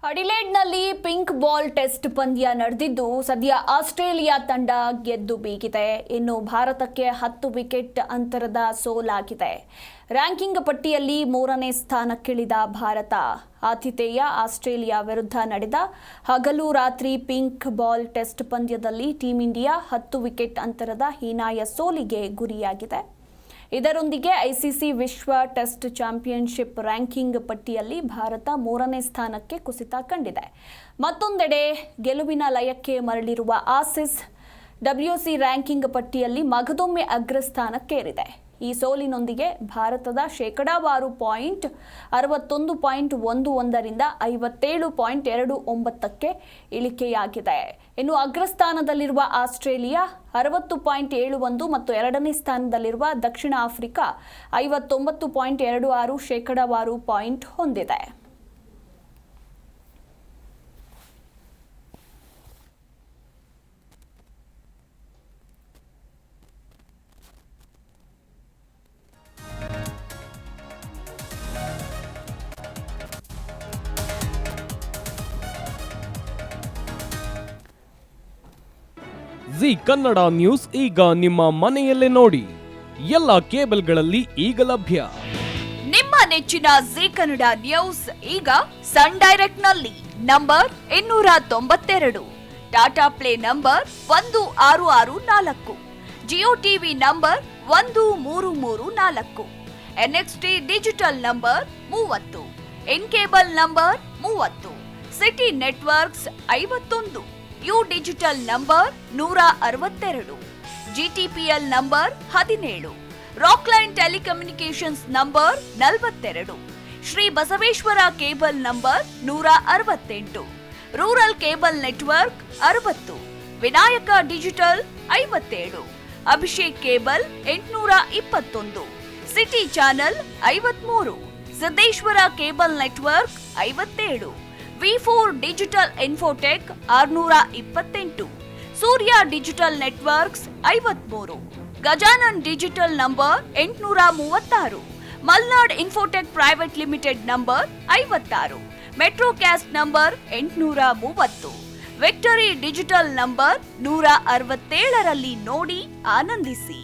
ಅಡಿಲೇಡ್ನಲ್ಲಿ pink ball test ಪಂದ್ಯ ನಡೆದಿದ್ದು ಸದ್ಯ ಆಸ್ಟ್ರೇಲಿಯಾ ತಂಡ ಗೆದ್ದು ಬೀಗಿದೆ. ಇನ್ನು ಭಾರತಕ್ಕೆ 10 ವಿಕೆಟ್ ಅಂತರದ ಸೋಲಾಗಿದೆ. ರ್ಯಾಂಕಿಂಗ್ ಪಟ್ಟಿಯಲ್ಲಿ 3ನೇ ಸ್ಥಾನಕ್ಕಿಳಿದ ಭಾರತ ಆತಿಥೇಯ ಆಸ್ಟ್ರೇಲಿಯಾ ವಿರುದ್ಧ ನಡೆದ ಹಗಲು ರಾತ್ರಿ ಪಿಂಕ್ ಬಾಲ್ ಟೆಸ್ಟ್ ಪಂದ್ಯದಲ್ಲಿ ಟೀಂ ಇಂಡಿಯಾ 10 ವಿಕೆಟ್ ಅಂತರದ ಹೀನಾಯ ಸೋಲಿಗೆ ಗುರಿಯಾಗಿದೆ. ಇದರೊಂದಿಗೆ ಐಸಿಸಿ ವಿಶ್ವ ಟೆಸ್ಟ್ ಚಾಂಪಿಯನ್ಶಿಪ್ ರ್ಯಾಂಕಿಂಗ್ ಪಟ್ಟಿಯಲ್ಲಿ ಭಾರತ 3ನೇ ಸ್ಥಾನಕ್ಕೆ ಕುಸಿತ ಕಂಡಿದೆ. ಮತ್ತೊಂದೆಡೆ ಗೆಲುವಿನ ಲಯಕ್ಕೆ ಮರಳಿರುವ ಆಸೀಸ್ ಡಬ್ಲ್ಯೂಸಿ ರ್ಯಾಂಕಿಂಗ್ ಪಟ್ಟಿಯಲ್ಲಿ ಮಗದೊಮ್ಮೆ ಅಗ್ರಸ್ಥಾನಕ್ಕೇರಿದೆ. ಈ ಸೋಲಿನೊಂದಿಗೆ ಭಾರತದ ಶೇಕಡಾವಾರು ಪಾಯಿಂಟ್ 61.11ರಿಂದ 57.29ಕ್ಕೆ ಇಳಿಕೆಯಾಗಿದೆ. ಇನ್ನು ಅಗ್ರಸ್ಥಾನದಲ್ಲಿರುವ ಆಸ್ಟ್ರೇಲಿಯಾ 60.71 ಮತ್ತು 2ನೇ ಸ್ಥಾನದಲ್ಲಿರುವ ದಕ್ಷಿಣ ಆಫ್ರಿಕಾ 59.26 ಶೇಕಡಾವಾರು ಪಾಯಿಂಟ್ ಹೊಂದಿದೆ. ಜಿ ಕನ್ನಡ ನ್ಯೂಸ್ ಈಗ ನಿಮ್ಮ ಮನೆಯಲ್ಲೇ ನೋಡಿ. ಎಲ್ಲ ಕೇಬಲ್ಗಳಲ್ಲಿ ಈಗ ಲಭ್ಯ. ನಿಮ್ಮ ನೆಚ್ಚಿನ ಜಿ ಕನ್ನಡ ನ್ಯೂಸ್ ಈಗ ಸನ್ ಡೈರೆಕ್ಟ್ ನಲ್ಲಿ number 292, Tata play number 1664, Jio TV number 1334, NXT digital number 30, in cable number 30, city networks 51, U digital number 162, GTPL number 17, Rockline telecommunications number 42, Shri Basaveshwara cable number 168, rural cable network 60, Vinayaka digital 57, Abhishek cable 821, city channel 53, Siddeshwara cable network 57, V4 digital Infotech 628, Surya digital networks 53, Gajanan digital number 836, Malnad Infotech Private Limited number 56, Metrocast number 830, Victory Digital number 167ರಲ್ಲಿ ನೋಡಿ ಆನಂದಿಸಿ.